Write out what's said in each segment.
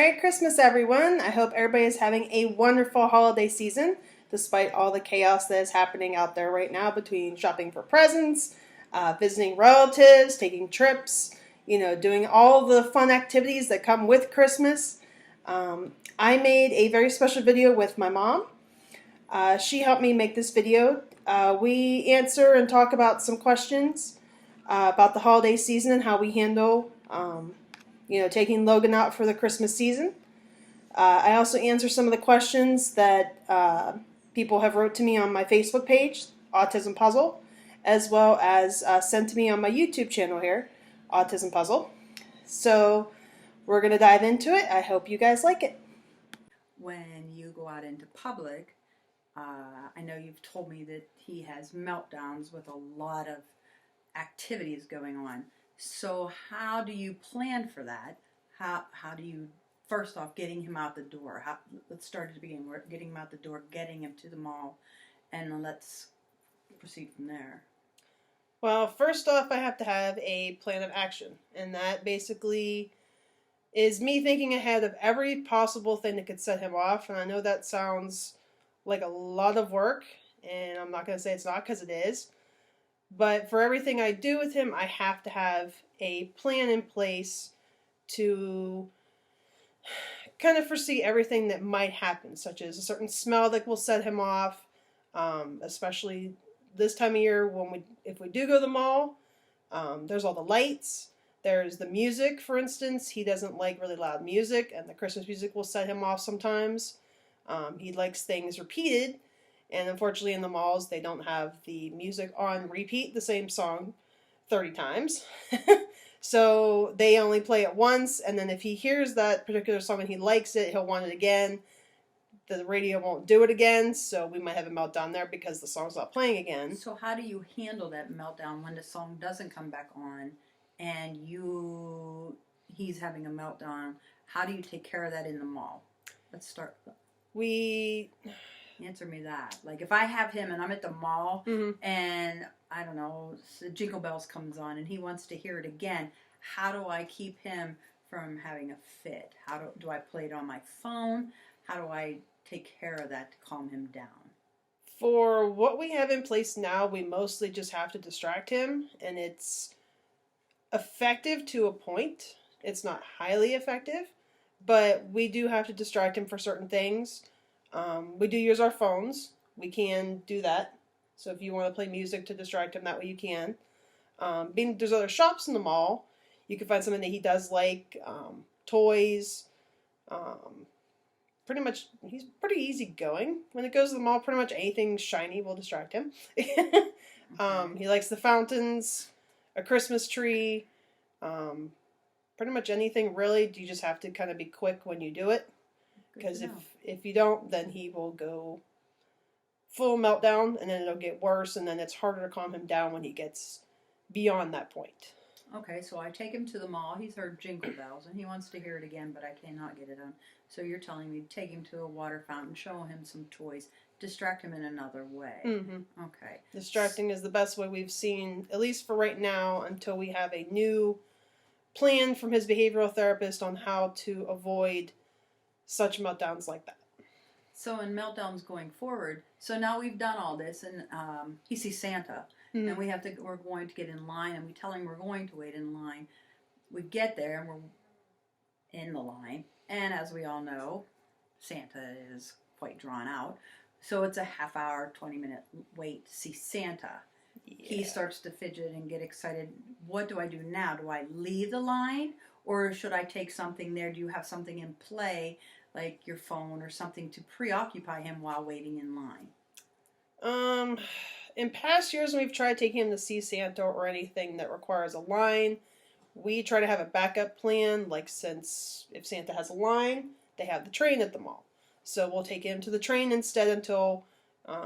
Merry Christmas, everyone. I hope everybody is having a wonderful holiday season, despite all the chaos that is happening out there right now between shopping for presents, visiting relatives, taking trips, doing all the fun activities that come with Christmas. I made a very special video with my mom. She helped me make this video. We answer and talk about some questions about the holiday season and how we handle taking Logan out for the Christmas season. I also answer some of the questions that people have wrote to me on my Facebook page, Autism Puzzle, as well as sent to me on my YouTube channel here, Autism Puzzle. So we're going to dive into it. I hope you guys like it. When you go out into public, I know you've told me that he has meltdowns with a lot of activities going on. So how do you plan for that? How do you, first off, getting him out the door? Let's start at the beginning. We're getting him out the door, getting him to the mall, and let's proceed from there. Well, first off, I have to have a plan of action, and that basically is me thinking ahead of every possible thing that could set him off. And I know that sounds like a lot of work, and I'm not going to say it's not, because it is. But for everything I do with him, I have to have a plan in place to kind of foresee everything that might happen, such as a certain smell that will set him off, especially this time of year if we do go to the mall. There's all the lights. There's the music, for instance. He doesn't like really loud music, and the Christmas music will set him off sometimes. He likes things repeated. And unfortunately in the malls, they don't have the music on repeat, the same song 30 times. So they only play it once, and then if he hears that particular song and he likes it, he'll want it again. The radio won't do it again, so we might have a meltdown there because the song's not playing again. So how do you handle that meltdown when the song doesn't come back on and he's having a meltdown? How do you take care of that in the mall? Let's start. Answer me that. Like if I have him and I'm at the mall and I don't know, Jingle Bells comes on and he wants to hear it again, how do I keep him from having a fit? How do I play it on my phone? How do I take care of that to calm him down? For what we have in place now, we mostly just have to distract him, and it's effective to a point. It's not highly effective, but we do have to distract him for certain things. We do use our phones. We can do that. So if you want to play music to distract him, that way you can. There's other shops in the mall. You can find something that he does like, toys. Pretty much, he's pretty easy-going. When it goes to the mall, pretty much anything shiny will distract him. He likes the fountains, a Christmas tree, pretty much anything really. You just have to kind of be quick when you do it. Because if you don't, then he will go full meltdown, and then it'll get worse, and then it's harder to calm him down when he gets beyond that point. Okay, so I take him to the mall. He's heard Jingle Bells, and he wants to hear it again, but I cannot get it on. So you're telling me take him to a water fountain, show him some toys, distract him in another way. Okay. Distracting is the best way we've seen, at least for right now, until we have a new plan from his behavioral therapist on how to avoid such meltdowns like that. So in meltdowns going forward, so now we've done all this, and he sees Santa, and we're going to get in line, and we tell him we're going to wait in line. We get there, and we're in the line, and as we all know, Santa is quite drawn out, so it's a half-hour, 20-minute wait to see Santa. Yeah. He starts to fidget and get excited. What do I do now? Do I leave the line? Or should I take something there? Do you have something in play, like your phone or something, to preoccupy him while waiting in line? In past years when we've tried taking him to see Santa or anything that requires a line, we try to have a backup plan. Like, since if Santa has a line, they have the train at the mall. So we'll take him to the train instead until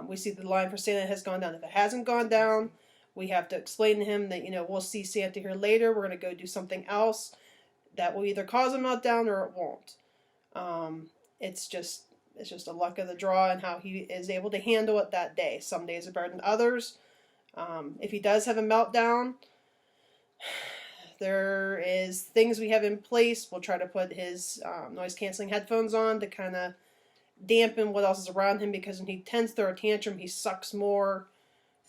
we see the line for Santa has gone down. If it hasn't gone down, we have to explain to him that, we'll see Santa here later. We're going to go do something else that will either cause a meltdown or it won't. It's just a luck of the draw and how he is able to handle it that day. Some days are better than others. If he does have a meltdown, there is things we have in place. We'll try to put his noise canceling headphones on to kind of dampen what else is around him, because when he tends to throw a tantrum, he sucks more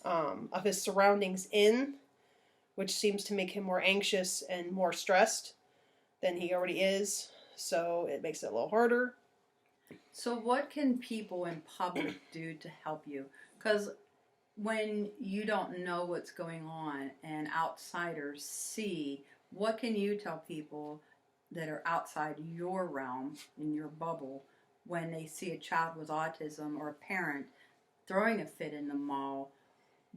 of his surroundings in, which seems to make him more anxious and more stressed than he already is. So it makes it a little harder. So, what can people in public do to help you? Because when you don't know what's going on and outsiders see, what can you tell people that are outside your realm, in your bubble, when they see a child with autism or a parent throwing a fit in the mall?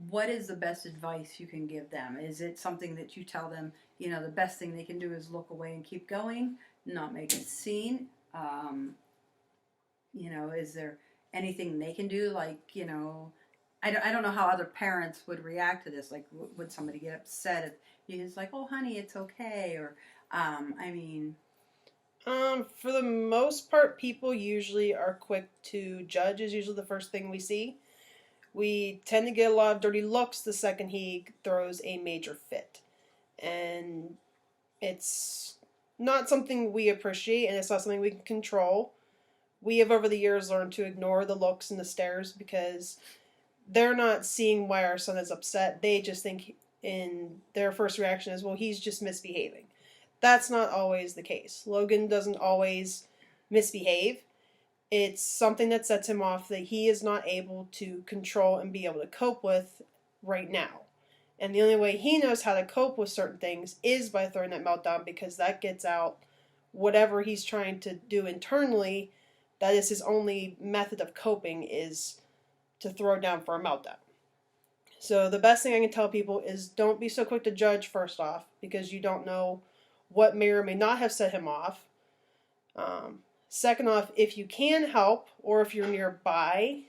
What is the best advice you can give them? Is it something that you tell them, the best thing they can do is look away and keep going, not make a scene? Is there anything they can do? Like, I don't know how other parents would react to this. Like, would somebody get upset if you just like, oh, honey, it's okay? Or, For the most part, people usually are quick to judge, is usually the first thing we see. We tend to get a lot of dirty looks the second he throws a major fit. And it's not something we appreciate, and it's not something we can control. We have over the years learned to ignore the looks and the stares, because they're not seeing why our son is upset. They just think in their first reaction is, well, he's just misbehaving. That's not always the case. Logan doesn't always misbehave. It's something that sets him off that he is not able to control and be able to cope with right now. And the only way he knows how to cope with certain things is by throwing that meltdown, because that gets out whatever he's trying to do internally. That is his only method of coping, is to throw down for a meltdown. So the best thing I can tell people is don't be so quick to judge, first off, because you don't know what may or may not have set him off. Second off, if you can help, or if you're nearby,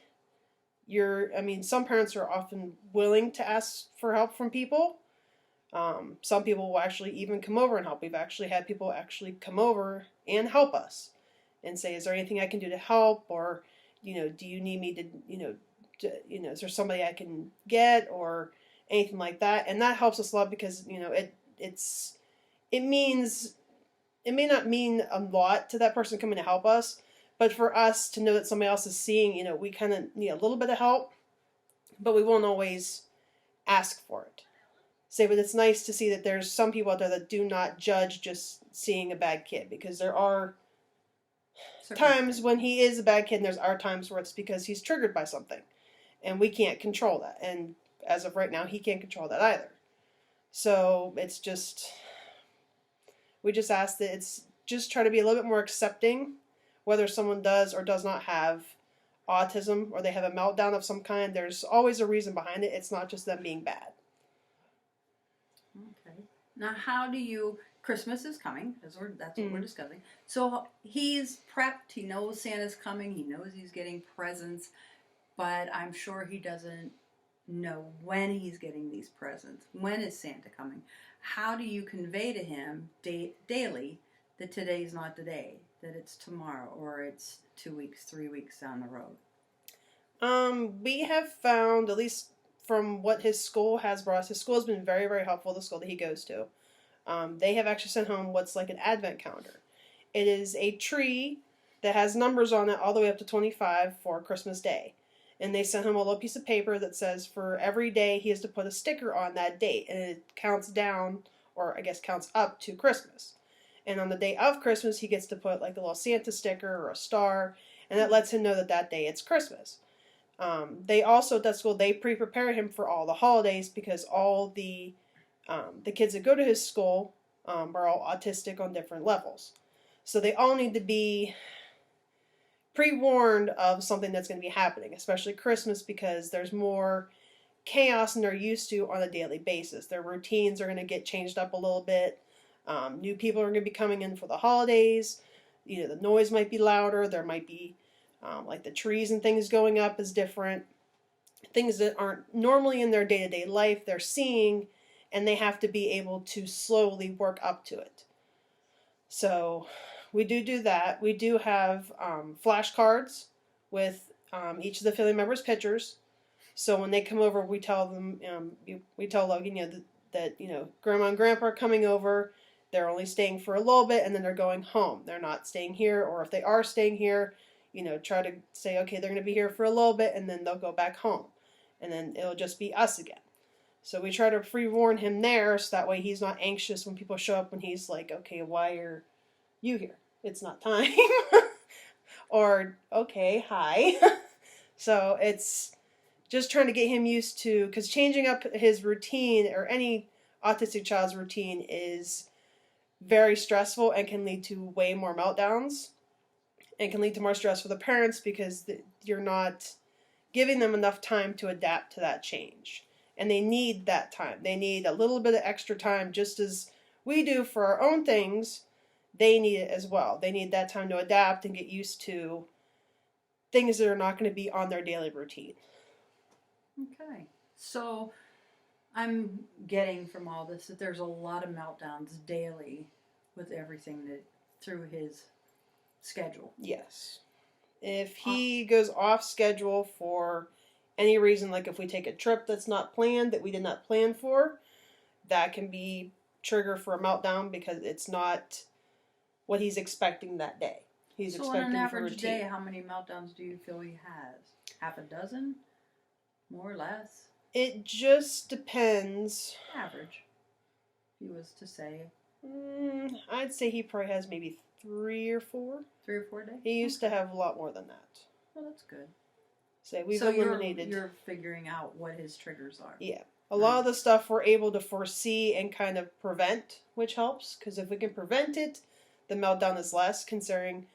some parents are often willing to ask for help from people. Some people will actually even come over and help. We've actually had people actually come over and help us and say, is there anything I can do to help? Or, do you need me to, is there somebody I can get, or anything like that? And that helps us a lot, because, it may not mean a lot to that person coming to help us, but for us to know that somebody else is seeing, we kind of need a little bit of help, but we won't always ask for it. But it's nice to see that there's some people out there that do not judge just seeing a bad kid, because there are times when he is a bad kid, and there's times where it's because he's triggered by something, and we can't control that. And as of right now, he can't control that either. So it's just, we just ask that it's just try to be a little bit more accepting, whether someone does or does not have autism, or they have a meltdown of some kind. There's always a reason behind it. It's not just them being bad. Okay. Now, how do you... Christmas is coming, that's what we're discussing. So he's prepped. He knows Santa's coming. He knows he's getting presents. But I'm sure he doesn't know when he's getting these presents. When is Santa coming? How do you convey to him daily that today's not the day, that it's tomorrow, or it's 2 weeks, 3 weeks down the road? We have found, at least from what his school has brought us, his school has been very, very helpful, the school that he goes to. They have actually sent home what's like an advent calendar. It is a tree that has numbers on it all the way up to 25 for Christmas Day. And they sent him a little piece of paper that says for every day he has to put a sticker on that date. And it counts down, or I guess counts up to Christmas. And on the day of Christmas, he gets to put like a little Santa sticker or a star. And that lets him know that day it's Christmas. They also, at that school, they pre-prepare him for all the holidays, because all the kids that go to his school are all autistic on different levels. So they all need to be pre-warned of something that's going to be happening, especially Christmas, because there's more chaos than they're used to on a daily basis. Their routines are going to get changed up a little bit. New people are going to be coming in for the holidays. The noise might be louder. There might be like the trees and things going up is different. Things that aren't normally in their day-to-day life they're seeing, and they have to be able to slowly work up to it. So we do that. We do have flashcards with each of the family members' pictures. So when they come over, we tell them, we tell Logan, that, grandma and grandpa are coming over. They're only staying for a little bit and then they're going home. They're not staying here, or if they are staying here, try to say, okay, they're going to be here for a little bit and then they'll go back home. And then it'll just be us again. So we try to pre-warn him there so that way he's not anxious when people show up when he's like, okay, why are you here? It's not time. Or, okay, hi. So it's just trying to get him used to, because changing up his routine or any autistic child's routine is very stressful and can lead to way more meltdowns and can lead to more stress for the parents because you're not giving them enough time to adapt to that change. And they need that time. They need a little bit of extra time, just as we do for our own things. They need it as well. They need that time to adapt and get used to things that are not going to be on their daily routine. Okay. So I'm getting from all this that there's a lot of meltdowns daily with everything that through his schedule. Yes. If he goes off schedule for any reason, like if we take a trip that's not planned, that we did not plan for, that can be trigger for a meltdown because it's not what he's expecting that day. He's expecting on an average routine. day, how many meltdowns do you feel he has? Half a dozen? More or less? It just depends. Average. If you was to say. I'd say he probably has maybe 3 or 4. 3 or 4 days? He used to have a lot more than that. Well, that's good. So we've so eliminated. You're figuring out what his triggers are. Yeah. A lot of the stuff we're able to foresee and kind of prevent, which helps. Because if we can prevent it, the meltdown is less, considering,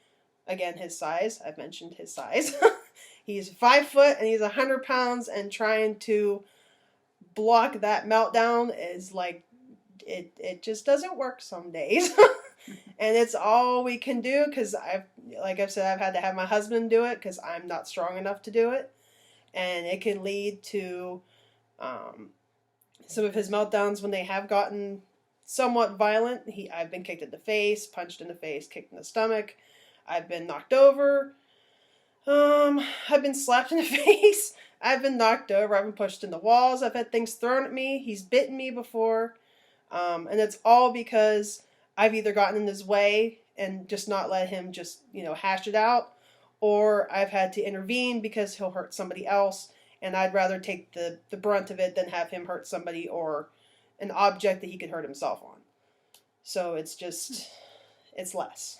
again, his size. I've mentioned his size. He's 5 foot and he's 100 pounds, and trying to block that meltdown is like, it just doesn't work some days. And it's all we can do because like I've said, I've had to have my husband do it because I'm not strong enough to do it. And it can lead to some of his meltdowns when they have gotten somewhat violent. I've been kicked in the face, punched in the face, kicked in the stomach. I've been knocked over. I've been slapped in the face. I've been knocked over. I've been pushed in the walls. I've had things thrown at me. He's bitten me before. And it's all because I've either gotten in his way and just not let him just, hash it out, or I've had to intervene because he'll hurt somebody else, and I'd rather take the brunt of it than have him hurt somebody or an object that he could hurt himself on. So it's less.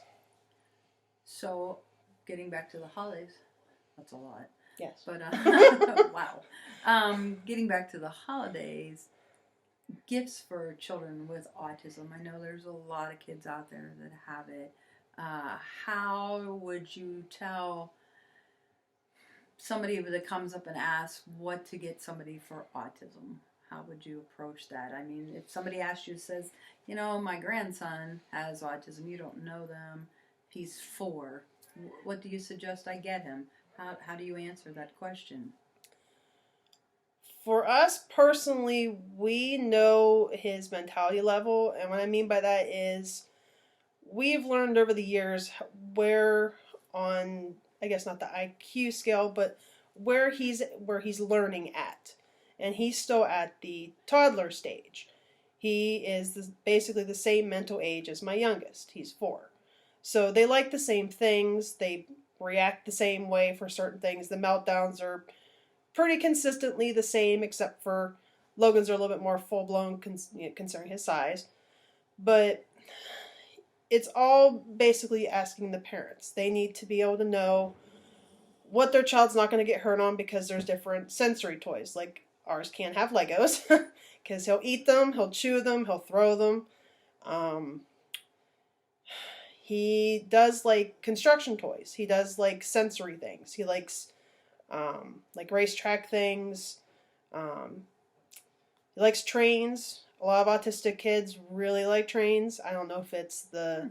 So, getting back to the holidays, that's a lot. Yes. But, wow. Getting back to the holidays, gifts for children with autism. I know there's a lot of kids out there that have it. How would you tell somebody that comes up and asks what to get somebody for autism? How would you approach that? I mean, if somebody asks you, says, my grandson has autism, you don't know them, he's 4, what do you suggest I get him? How do you answer that question? For us personally, we know his mentality level, and what I mean by that is we've learned over the years where on, I guess not the IQ scale, but where he's learning at. And he's still at the toddler stage. He is basically the same mental age as my youngest. He's 4. So they like the same things. They react the same way for certain things. The meltdowns are pretty consistently the same, except for Logan's are a little bit more full-blown concerning his size. But it's all basically asking the parents. They need to be able to know what their child's not going to get hurt on, because there's different sensory toys. Like ours can't have Legos because he'll eat them, he'll chew them, he'll throw them. He does like construction toys. He does like sensory things. He likes like racetrack things. He likes trains. A lot of autistic kids really like trains. I don't know if it's the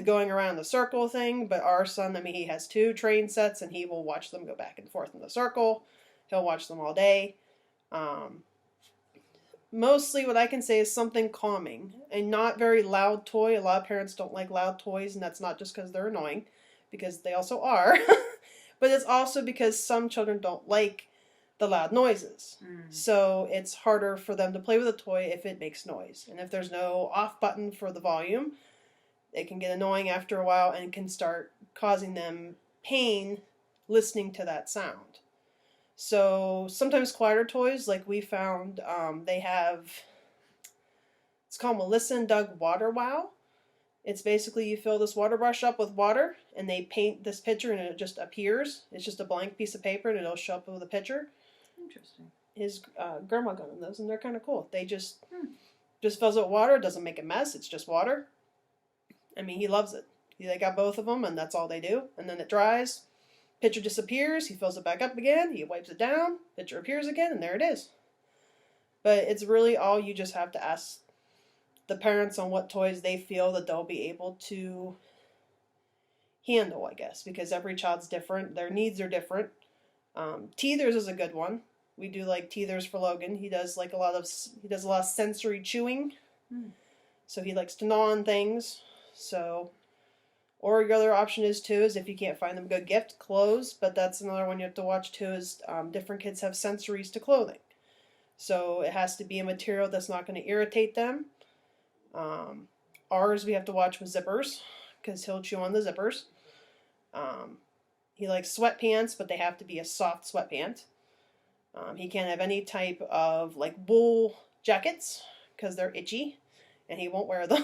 going around the circle thing, but our son, he has 2 train sets, and he will watch them go back and forth in the circle. He'll watch them all day. Mostly what I can say is something calming. A not very loud toy. A lot of parents don't like loud toys, and that's not just because they're annoying, because they also are. But it's also because some children don't like the loud noises. Mm. So it's harder for them to play with a toy if it makes noise. And if there's no off button for the volume, it can get annoying after a while and can start causing them pain listening to that sound. So sometimes quieter toys, like we found, they have, it's called Melissa and Doug Water Wow. It's basically you fill this water brush up with water and they paint this picture and it just appears. It's just a blank piece of paper and it'll show up with a picture. Interesting. His grandma got him those and they're kind of cool. They just fills it with water, doesn't make a mess, it's just water. I mean, he loves it. They got both of them and that's all they do. And then it dries, picture disappears, he fills it back up again, he wipes it down, picture appears again, and there it is. But it's really all you just have to ask the parents on what toys they feel that they'll be able to handle, I guess, because every child's different. Their needs are different. Teethers is a good one. We do like teethers for Logan. He does a lot of sensory chewing, so he likes to gnaw on things. So, or your other option is if you can't find them a good gift, clothes. But that's another one you have to watch too. Is different kids have sensories to clothing, so it has to be a material that's not going to irritate them. Ours we have to watch with zippers because he'll chew on the zippers. He likes sweatpants, but they have to be a soft sweatpant. He can't have any type of wool jackets because they're itchy and he won't wear them.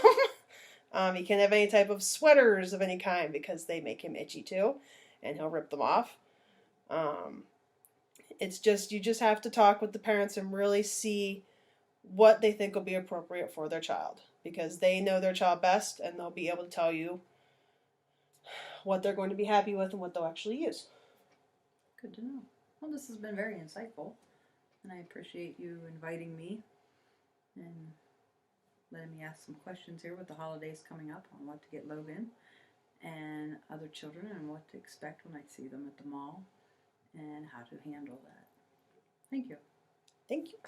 He can't have any type of sweaters of any kind because they make him itchy too and he'll rip them off. It's just, you just have to talk with the parents and really see what they think will be appropriate for their child, because they know their child best and they'll be able to tell you what they're going to be happy with and what they'll actually use. Good to know. Well, this has been very insightful, and I appreciate you inviting me and letting me ask some questions here with the holidays coming up on what to get Logan and other children and what to expect when I see them at the mall and how to handle that. Thank you. Thank you.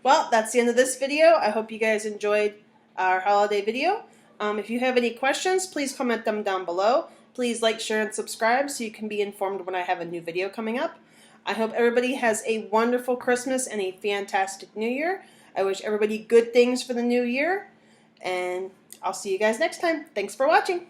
Well, that's the end of this video. I hope you guys enjoyed our holiday video. If you have any questions, please comment them down below. Please like, share, and subscribe so you can be informed when I have a new video coming up. I hope everybody has a wonderful Christmas and a fantastic New Year. I wish everybody good things for the new year, and I'll see you guys next time. Thanks for watching.